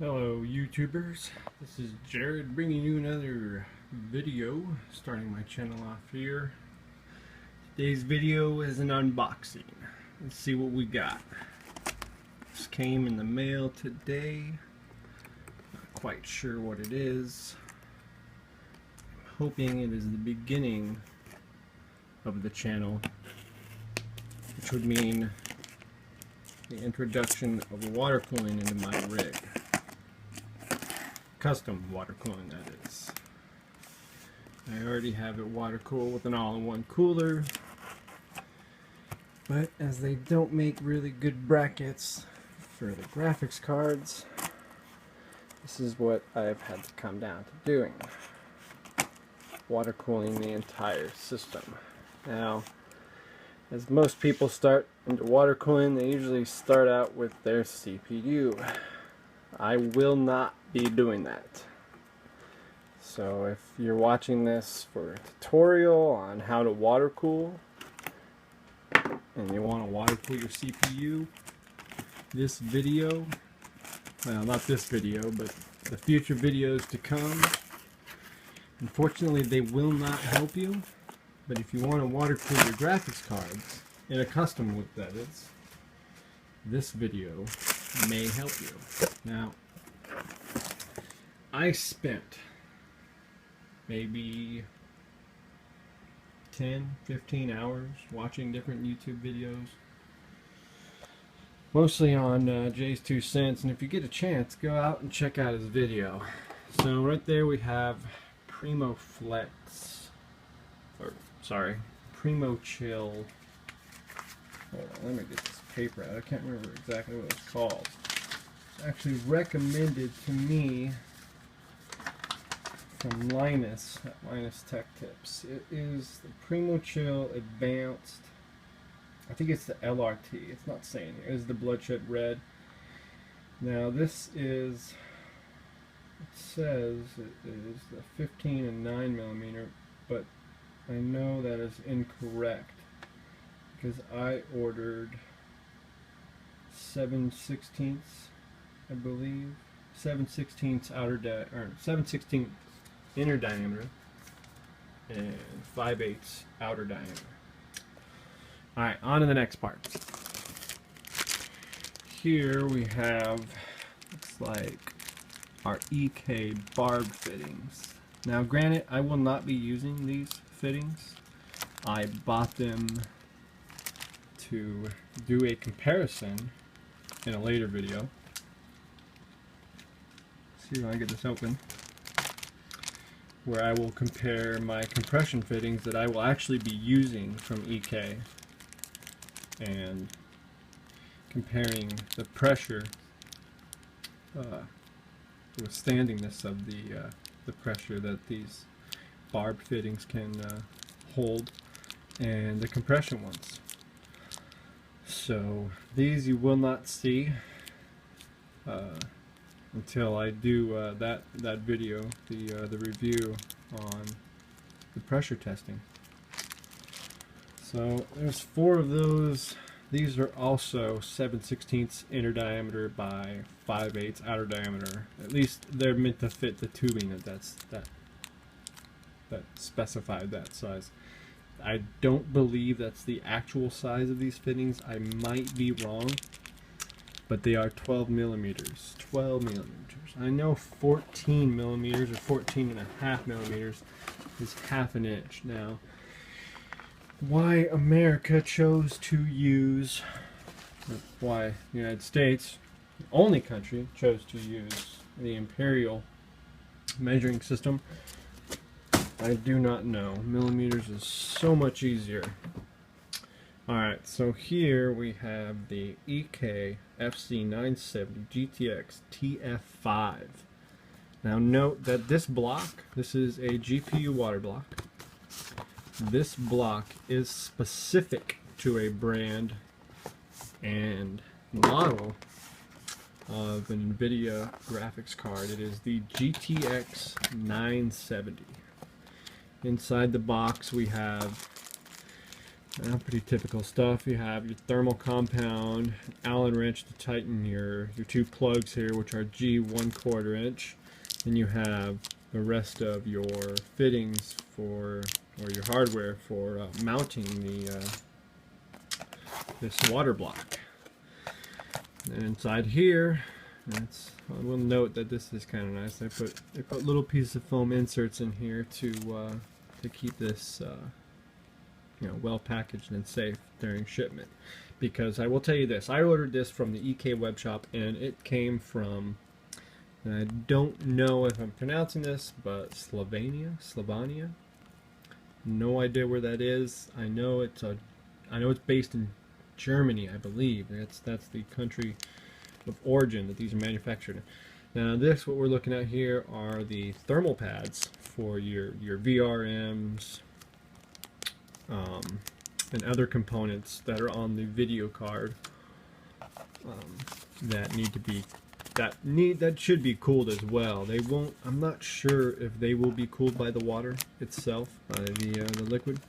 Hello YouTubers, this is Jared bringing you another video, starting my channel off here. Today's video is an unboxing. Let's see what we got. This came in the mail today. Not quite sure what it is. I'm hoping it is the beginning of the channel, which would mean the introduction of water cooling into my rig. Custom water cooling, that is. I already have it water cooled with an all-in-one cooler, but as they don't make really good brackets for the graphics cards, this is what I've had to come down to doing: water cooling the entire system. Now, as most people start into water cooling, they usually start out with their CPU. I will not be doing that. So if you're watching this for a tutorial on how to water cool and you want to water cool your CPU, this video, well, not this video, but the future videos to come, unfortunately they will not help you. But if you want to water cool your graphics cards in a custom loop, that is, this video may help you. Now, I spent maybe 10-15 hours watching different YouTube videos, mostly on Jay's 2 cents, and if you get a chance, go out and check out his video. So right there we have Primo Chill. Hold on, let me get this paper out. I can't remember exactly what it's called. It's actually recommended to me from Linus at Linus Tech Tips. It is the Primo Chill Advanced. I think it's the LRT. It's not saying here. It's the Bloodshed Red. Now this is, it says it is the 15 and 9mm, but I know that is incorrect because I ordered 7/16, I believe, 7/16 7/16 inner diameter and 5/8 outer diameter. Alright, on to the next part. Here we have, looks like, our EK barb fittings. Now granted, I will not be using these fittings. I bought them to do a comparison in a later video. See if I can get this open, where I will compare my compression fittings that I will actually be using from EK and comparing the pressure, withstandingness of the pressure that these barbed fittings can hold, and the compression ones. So these you will not see until I do that video, the review on the pressure testing. So there's 4 of those. These are also 7/16 inner diameter by 5/8 outer diameter. At least they're meant to fit the tubing that specified that size. I don't believe that's the actual size of these fittings. I might be wrong, but they are 12 millimeters. 12 millimeters. I know 14 millimeters or 14.5 millimeters is half an inch. Now, why America chose to use, why the United States, the only country, chose to use the imperial measuring system, I do not know. Millimeters is so much easier. Alright, so here we have the EK-GTX970 GTX TF5. Now note that this block, this is a GPU water block. This block is specific to a brand and model of an NVIDIA graphics card. It is the GTX 970. Inside the box we have Pretty typical stuff. You have your thermal compound, Allen wrench to tighten your two plugs here, which are G 1/4 inch. Then you have the rest of your fittings for, or your hardware for mounting the this water block. And inside here, I will note that this is kind of nice. They put little pieces of foam inserts in here to keep this well packaged and safe during shipment. Because I will tell you this, I ordered this from the EK web shop, and it came from, and I don't know if I'm pronouncing this, but Slovenia. No idea where that is. I know it's based in Germany, I believe. That's the country of origin that these are manufactured in. Now what we're looking at here are the thermal pads for your VRMs and other components that are on the video card that should be cooled as well. They won't. I'm not sure if they will be cooled by the water itself, by the liquid.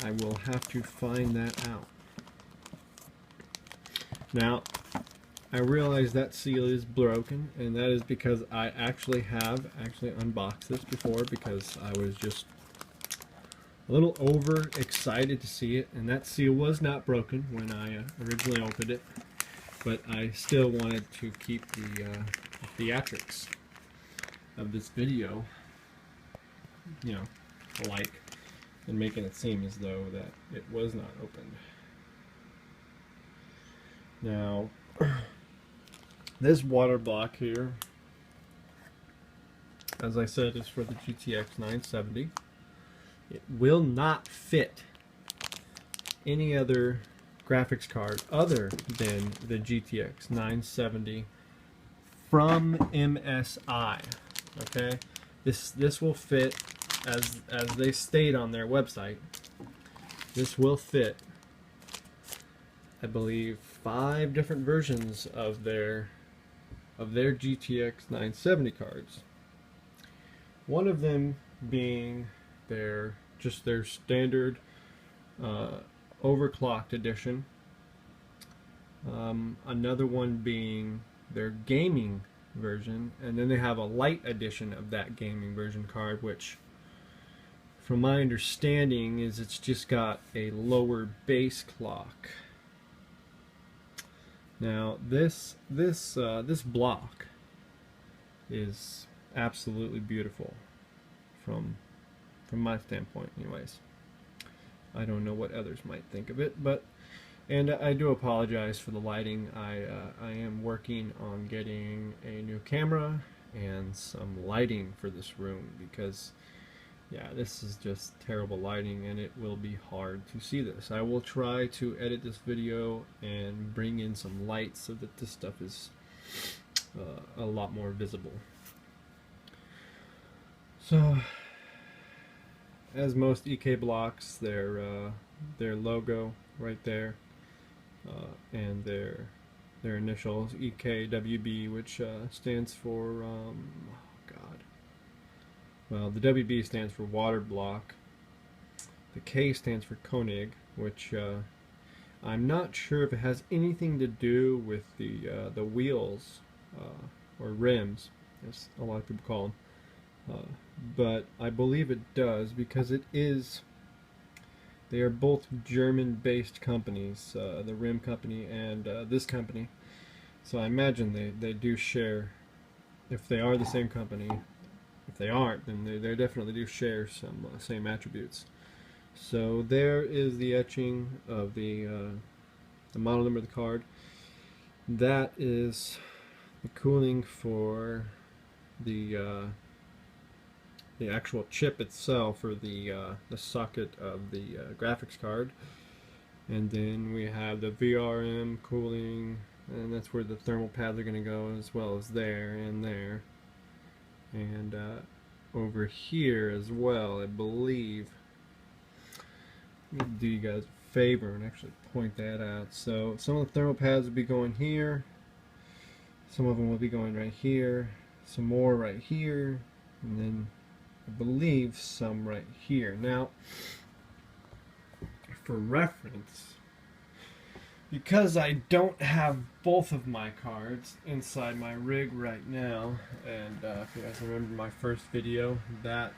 I will have to find that out. Now, I realize that seal is broken, and that is because I actually unboxed this before, because I was just a little over excited to see it, and that seal was not broken when I originally opened it, but I still wanted to keep the theatrics of this video, alike, and making it seem as though that it was not opened. Now, this water block here, as I said, is for the GTX 970. It will not fit any other graphics card other than the GTX 970 from MSI. Okay, this will fit, as they state on their website. This will fit, I believe, 5 different versions of their GTX 970 cards. One of them being their standard overclocked edition. Another one being their gaming version, and then they have a light edition of that gaming version card, which, from my understanding, is it's just got a lower base clock. Now this block is absolutely beautiful from my standpoint, anyways. I don't know what others might think of it, and I do apologize for the lighting. I am working on getting a new camera and some lighting for this room, because yeah, this is just terrible lighting, and it will be hard to see this. I will try to edit this video and bring in some light so that this stuff is a lot more visible. So, as most EK blocks, their logo right there, and their initials, EK-WB, which stands for well, the WB stands for water block. The K stands for Koenig, which I'm not sure if it has anything to do with the wheels or rims, as a lot of people call them. But I believe it does, because they are both German-based companies, the rim company and this company. So I imagine they do share, if they are the same company. If they aren't, then they definitely do share some same attributes. So there is the etching of the model number of the card. That is the cooling for the actual chip itself, or the socket of the graphics card. And then we have the VRM cooling, and that's where the thermal pads are going to go, as well as there and there. And over here as well, I believe. Let me do you guys a favor and actually point that out. So some of the thermal pads will be going here, some of them will be going right here, some more right here, and then I believe some right here. Now, for reference, because I don't have both of my cards inside my rig right now, and if you guys remember my first video, that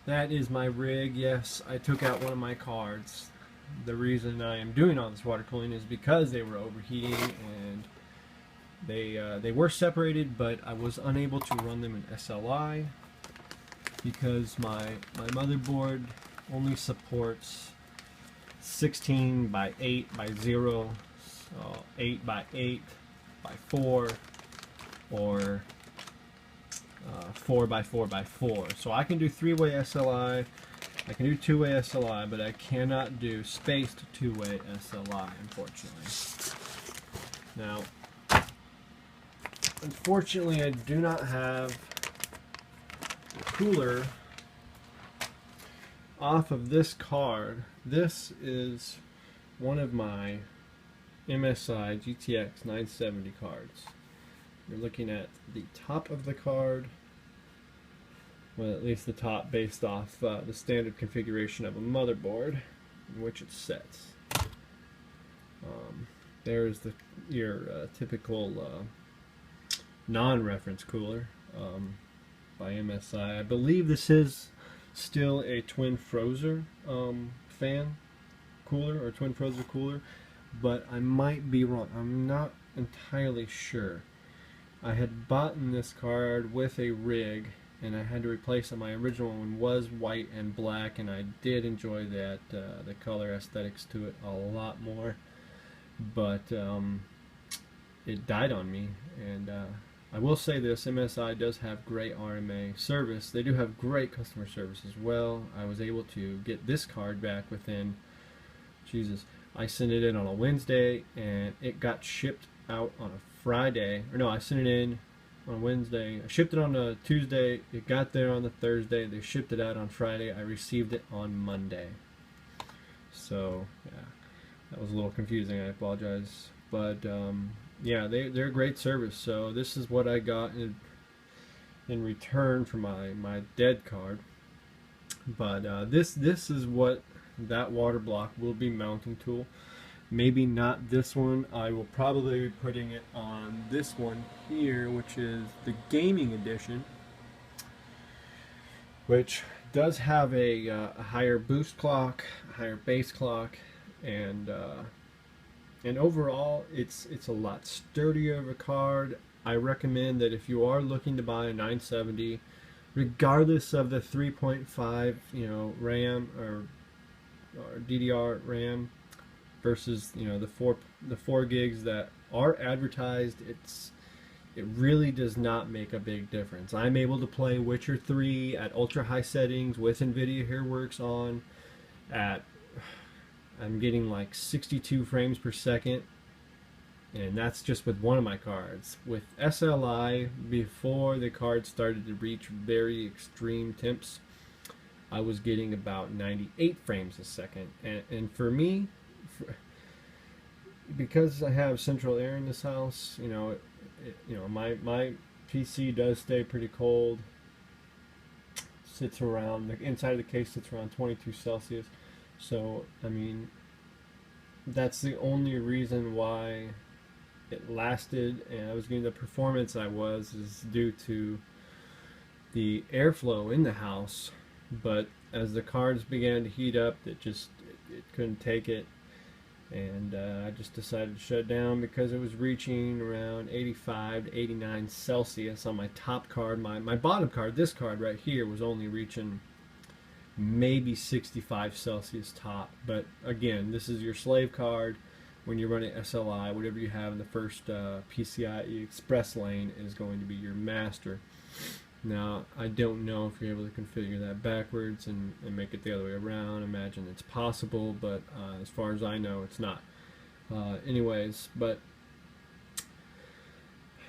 is my rig. Yes, I took out one of my cards. The reason I am doing all this water cooling is because they were overheating, and they were separated, but I was unable to run them in SLI because my motherboard only supports 16 by 8 by 0, so 8 by 8 by 4, or 4 by 4 by 4. So I can do 3-way SLI, I can do 2-way SLI, but I cannot do spaced 2-way SLI, unfortunately. Now, unfortunately, I do not have a cooler off of this card. This is one of my MSI GTX970 cards. You're looking at the top of the card, well, at least the top based off the standard configuration of a motherboard in which it sets. There's your typical non-reference cooler by MSI. I believe this is still a twin Frozer fan cooler, or twin Frozer cooler, but I might be wrong. I'm not entirely sure. I had bought this card with a rig, and I had to replace it. My original one was white and black, and I did enjoy that the color aesthetics to it a lot more, but it died on me. And I will say this, MSI does have great RMA service. They do have great customer service as well. I was able to get this card back within, Jesus, I sent it in on a Wednesday, and it got shipped out on a Friday. Or no, I sent it in on Wednesday. I shipped it on a Tuesday. It got there on the Thursday. They shipped it out on Friday. I received it on Monday. So, yeah, that was a little confusing. I apologize. But, yeah, they're great service. So this is what I got in return for my dead card. But this is what that water block will be mounting tool. Maybe not this one. I will probably be putting it on this one here, which is the gaming edition, which does have a higher boost clock, a higher base clock, and overall it's a lot sturdier of a card. I recommend that if you are looking to buy a 970, regardless of the 3.5 RAM or DDR RAM versus the 4 gigs that are advertised, it really does not make a big difference. I'm able to play Witcher 3 at ultra high settings with NVIDIA HairWorks on at, I'm getting like 62 frames per second, and that's just with one of my cards. With SLI, before the card started to reach very extreme temps, I was getting about 98 frames a second, and for me, because I have central air in this house, my PC does stay pretty cold. Sits around, the inside of the case sits around 22 Celsius. So I mean, that's the only reason why it lasted, and I was getting the performance I was, is due to the airflow in the house. But as the cards began to heat up, it couldn't take it, and I just decided to shut it down because it was reaching around 85 to 89 Celsius on my top card. My bottom card, this card right here, was only reaching maybe 65 Celsius top. But again, this is your slave card. When you're running SLI, whatever you have in the first PCIe Express lane is going to be your master. Now, I don't know if you're able to configure that backwards and make it the other way around. Imagine it's possible, but as far as I know, it's not. Anyways, but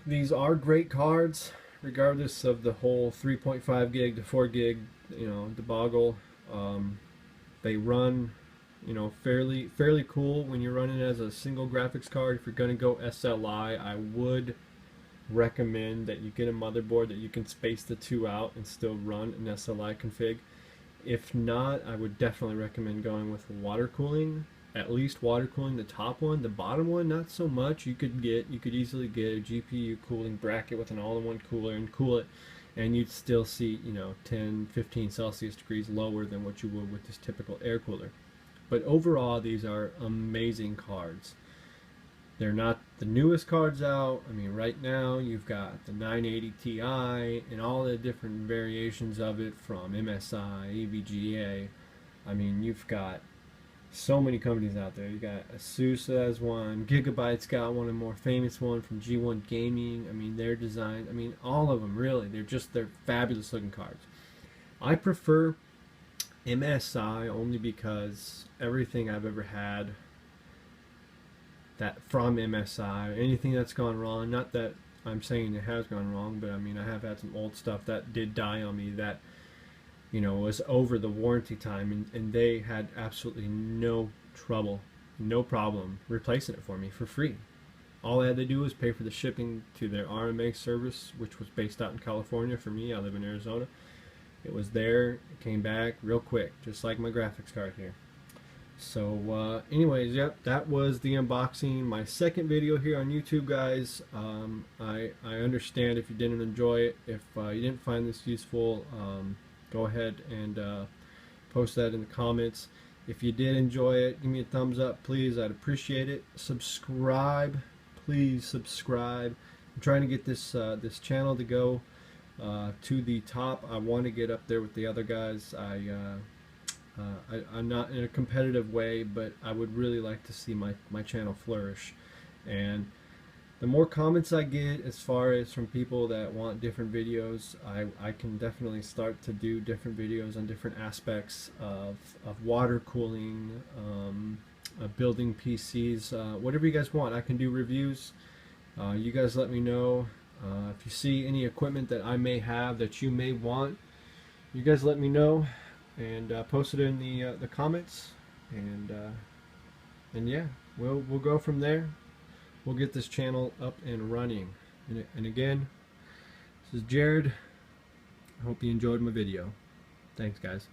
these are great cards, regardless of the whole 3.5 gig to 4 gig, debacle. They run, fairly cool when you're running as a single graphics card. If you're going to go SLI, I would recommend that you get a motherboard that you can space the two out and still run an SLI config. If not, I would definitely recommend going with water cooling. At least water cooling the top one. The bottom one, not so much. You could easily get a GPU cooling bracket with an all-in-one cooler and cool it, and you'd still see, 10, 15 Celsius degrees lower than what you would with this typical air cooler. But overall, these are amazing cards. They're not the newest cards out. I mean, right now you've got the 980 Ti and all the different variations of it, from MSI, EVGA. I mean, you've got so many companies out there. You got Asus has one, Gigabyte's got one, a more famous one from G1 Gaming. I mean, their design, I mean, all of them really. They're fabulous looking cards. I prefer MSI only because everything I've ever had that from MSI, anything that's gone wrong, not that I'm saying it has gone wrong, but I mean, I have had some old stuff that did die on me that, was over the warranty time, and they had absolutely no trouble, no problem replacing it for me for free. All I had to do was pay for the shipping to their RMA service, which was based out in California. For me, I live in Arizona. It was there, it came back real quick, just like my graphics card here. So anyways, yep, that was the unboxing, my second video here on YouTube, guys. I understand if you didn't enjoy it. If you didn't find this useful, go ahead and post that in the comments. If you did enjoy it, give me a thumbs up, please. I'd appreciate it. Subscribe, please subscribe. I'm trying to get this this channel to go to the top. I want to get up there with the other guys. I'm not in a competitive way, but I would really like to see my channel flourish. And the more comments I get as far as from people that want different videos, I can definitely start to do different videos on different aspects of water cooling, building PCs, whatever you guys want. I can do reviews. You guys let me know. If you see any equipment that I may have that you may want, you guys let me know, and post it in the comments, and yeah, we'll go from there. We'll get this channel up and running. And again, this is Jared. I hope you enjoyed my video. Thanks, guys.